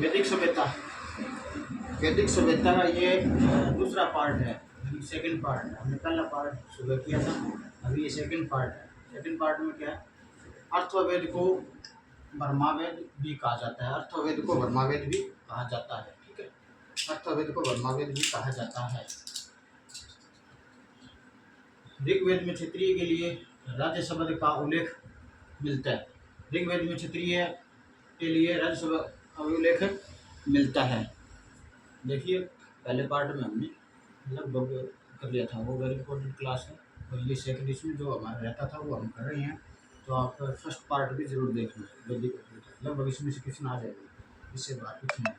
वैदिक सभ्यता। वैदिक सभ्यता का ये दूसरा पार्ट है, सेकंड पार्ट है। हमने पहला पार्ट सुबह किया था, अभी ये सेकंड पार्ट है। सेकंड पार्ट में क्या है, अर्थवेद को ब्रह्मावेद भी कहा जाता है। अर्थवेद को ब्रह्मावेद भी कहा जाता है, ठीक है। अर्थवेद को ब्रह्मावेद भी कहा जाता है। ऋग्वेद में क्षत्रिय के लिए राज्य शब्द का उल्लेख मिलता है। ऋग्वेद में क्षत्रिय के लिए राज्य शब्द का उल्लेख मिलता है। देखिए पहले पार्ट में हमने लगभग कर लिया था, वो वेरी इंपॉर्टेंट क्लास है। और ये सेकंड इसमें जो हमारा रहता था वो हम कर रहे हैं, तो आप फर्स्ट पार्ट भी जरूर देखना। लगभग इसमें से क्वेश्चन आ जाएगा, इससे बात कुछ नहीं।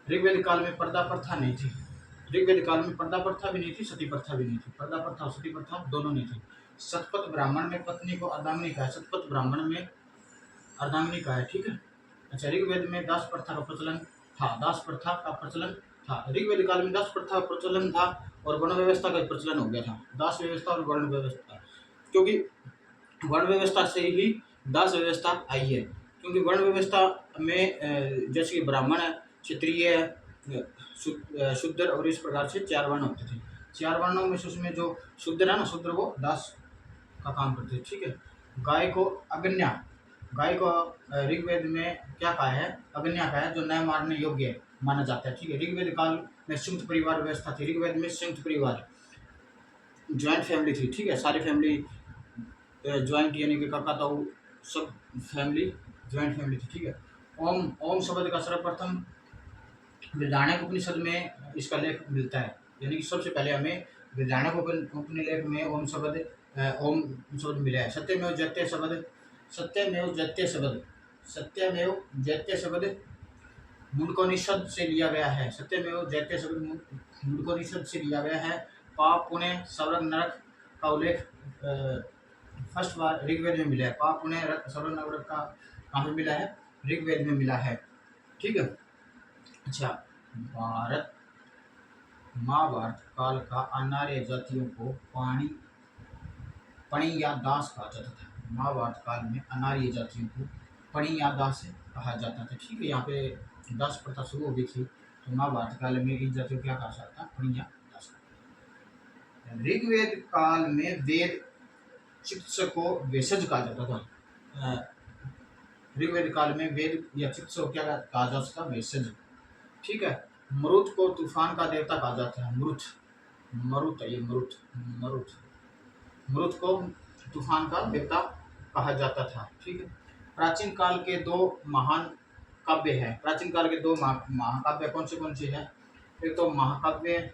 ऋग्वेद काल में पर्दा प्रथा नहीं थी। ऋग्वेद काल में पर्दा प्रथा भी नहीं थी, सती प्रथा भी नहीं थी। पर्दा प्रथा और सती प्रथा दोनों नहीं थी। शतपथ ब्राह्मण में पत्नी को अर्धांगिनी कहा है। शतपथ ब्राह्मण में अर्धांगिनी कहा है, ठीक है। अच्छा, ऋग्वेद में दास प्रथा का प्रचलन था। दास प्रथा का प्रचलन था। ऋग्वेद काल में दास प्रथा का प्रचलन था और वर्ण व्यवस्था का प्रचलन हो गया था। दास व्यवस्था और वर्ण व्यवस्था, क्योंकि वर्ण व्यवस्था से ही दास व्यवस्था आई है। क्योंकि वर्ण व्यवस्था में जैसे कि ब्राह्मण है, क्षत्रिय है, शूद्र और इस प्रकार से 4 वर्ण होते थे। 4 वर्णों में से उसमें जो शूद्र है ना, शूद्र वो दास का काम करते थे, ठीक है। गाय को अगन्या, गाय को ऋग्वेद में क्या कहा है, अगन्या कहा है, जो न मारने योग्य माना जाता है, ठीक है। ऋग्वेद काल में संयुक्त परिवार व्यवस्था थी। ऋग्वेद में संयुक्त परिवार, ज्वाइंट फैमिली थी, ठीक है। सारी फैमिली ज्वाइंट, यानी कि काका ताऊ सब फैमिली ज्वाइंट फैमिली थी, ठीक है। ओम, ओम शब्द का सर्वप्रथम वृदारण्यक उपनिषद में इसका लेख मिलता है। यानी कि सबसे पहले हमें वृदारण्यक उपनिलेख में ओम शब्द मिला है। सत्यमेव जयते शब्द, सत्यमेव जयते शब्द, सत्यमेव जयते शब्द मुंडकोनिषद से लिया गया है। सत्यमेव जयते शब्द मुंडकोनिषद से लिया गया है। पाप पुण्य स्वर्ग नरक का उल्लेख फर्स्ट बार ऋग्वेद में मिला है। पाप पुण्य स्वर्ग नरक का कहाँ पे मिला है, ऋग्वेद में मिला है, ठीक है। अच्छा, महाभारत काल का अनार्य जातियों को पणी या दास कहा जाता था। महाभारत काल में अनार्य जातियों को पणी या दास कहा जाता था, ठीक है। यहाँ पे दास प्रथा शुरू हो गई थी, तो महाभारत काल में इन जातियों को क्या कहा जाता, पणी या दास। ऋग्वेद काल में वेद चिकित्सक को वेषज कहा जाता था। ऋग्वेद काल में वेद या चिकित्सक को क्या कहा जाता था, वेषज, ठीक है। मरुत को तूफान का देवता कहा जाता है। मरुत है ये, मरुत को तूफान का देवता कहा जाता था, ठीक है। प्राचीन काल के 2 महान काव्य हैं। प्राचीन काल के 2 महाकाव्य कौन से हैं? एक तो महाकाव्य,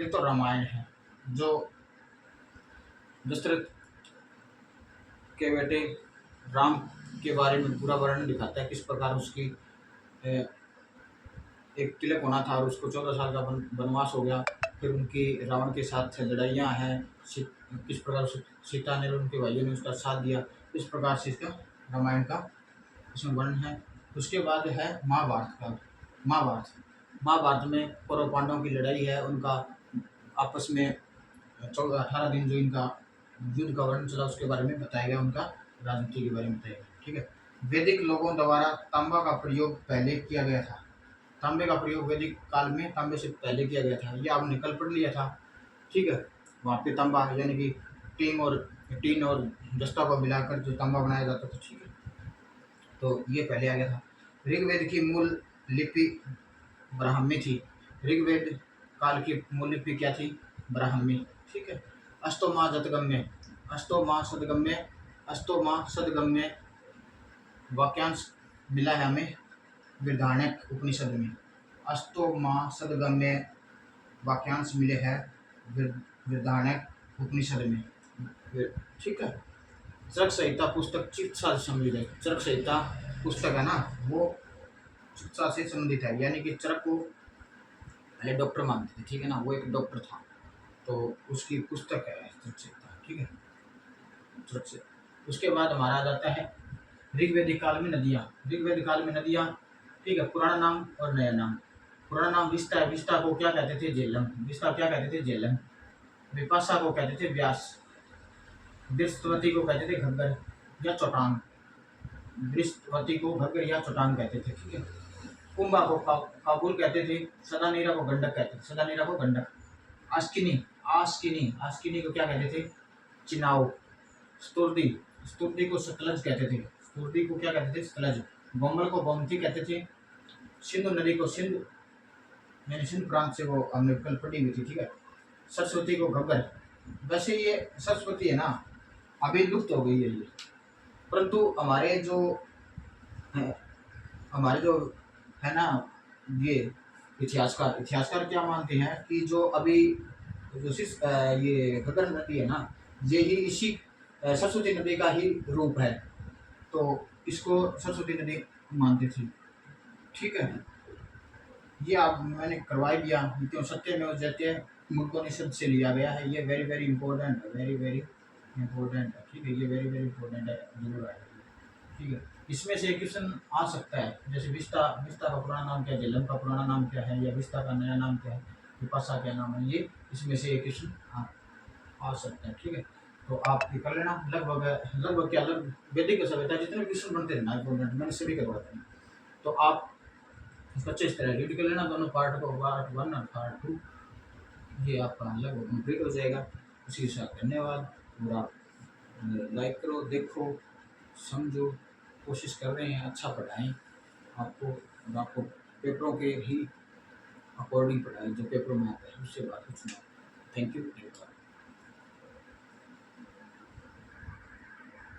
एक तो रामायण है, जो दशरथ के बेटे राम के बारे में पूरा वर्णन दिखाता है, किस प्रकार उसकी एक तिलक होना था और उसको 14 साल का वनवास हो गया। फिर उनकी रावण के साथ लड़ाइयाँ हैं, किस प्रकार सीता ने और उनके भाइयों ने उसका साथ दिया, इस प्रकार से इसका रामायण का इसमें वर्णन है। उसके बाद है महाभारत का। महाभारत में कौरव पांडवों की लड़ाई है, उनका आपस में 18 दिन जो इनका युद्ध का वर्णन चला, उसके बारे में बताया गया, उनका राजनीति के बारे में बताया गया, ठीक है। वैदिक लोगों द्वारा तांबा का प्रयोग पहले किया गया था। तांबे का प्रयोग वैदिक काल में तांबे से पहले किया गया था। ये आपने कल पढ़ लिया था, ठीक है। वहाँ पे तांबा यानी कि टीन और जस्ता को मिलाकर जो तांबा बनाया जाता था, ठीक है, तो ये पहले आ गया था। ऋग्वेद की मूल लिपि ब्राह्मी थी। ऋग्वेद काल की मूल लिपि क्या थी, ब्राह्मी, ठीक है। अष्टोमा सदगम्य वाक्यांश मिला है हमें वृदारण्यक उपनिषद में। अष्टोमा सदगम्य वाक्यांश मिले हैं वृदारण्यक उपनिषद में, ठीक है। चरक संहिता पुस्तक चिकित्सा से संबंधित है। चरक संहिता पुस्तक है ना, वो चिकित्सा से संबंधित है, यानी कि चरक को पहले डॉक्टर मानते थे, ठीक है ना, वो एक डॉक्टर था, तो उसकी पुस्तक है चरक संहिता, ठीक है, चरक से। उसके बाद हमारा आ जाता है ऋग्वेदिक काल में नदियाँ। ऋग्वेदिक काल में नदियाँ, ठीक है, पुराना नाम और नया नाम। पुराना नाम विस्ता है, विस्ता को क्या कहते थे, झेलम। विस्ता क्या कहते थे, झेलम। विपाशा को कहते थे व्यास। दृष्टवती को कहते थे घग्गर या चौटांग। दृष्टवती को घग्गर या चौटांग कहते थे, ठीक है। कुंभा को काबुल कहते थे, सदानीरा को गंडक कहते थे, सदानीरा को गंडक। आस्किनी आस्किनी आस्किनी को क्या कहते थे? चिनाव। स्तुर्दी स्तुर्दी को सतलज कहते थे, स्तुर्दी को क्या कहते थे? सतलज। गोमल को गोमती कहते थे। सिंधु नदी को सिंधु, यानी सिंध प्रांत से वो हमने कल पढ़ी हुई थी, ठीक है। सरस्वती को घग्गर। वैसे ये सरस्वती है ना, अभी लुप्त हो गई है ये, परंतु हमारे जो है ना, ये इतिहासकार इतिहासकार क्या मानते हैं कि जो अभी ये घग्गर नदी है ना, ये ही इसी सरस्वती नदी का ही रूप है, तो इसको सरस्वती नदी मानते थे, ठीक है। ये आप मैंने करवा ही दिया, क्यों सत्य में जैसे मुल्कोनिषद से लिया गया है, ये वेरी वेरी इंपॉर्टेंट है, वेरी वेरी इंपॉर्टेंट है, ठीक है, ये वेरी वेरी इंपॉर्टेंट है, जरूर आएगा, ठीक है। इसमें से एक क्वेश्चन आ सकता है, जैसे विस्ता विस्ता का पुराना नाम क्या है, झेलम का पुराना नाम क्या है, या विस्ता का नया नाम क्या है, विपाशा क्या नाम है, ये इसमें से एक क्वेश्चन आ सकता है, ठीक है। तो आप ये कर लेना, लगभग लगभग क्या लगभग वैदिक सभ्यता जितने क्वेश्चन बनते हैं ना इंपॉर्टेंट, मैंने सभी करवाते हैं, तो आप इसको अच्छे इस तरह रीड कर लेना दोनों पार्ट को, पार्ट 1 और पार्ट 2, ये आपका लगभग कंप्लीट हो जाएगा। उसी के साथ धन्यवाद, और आप लाइक करो, देखो, समझो, कोशिश कर रहे हैं अच्छा पढ़ाएं आपको, और आपको पेपरों के ही अकॉर्डिंग पढ़ाएं, जो पेपरों में आता है उससे बात कुछ ना। थैंक यू, धन्यवाद।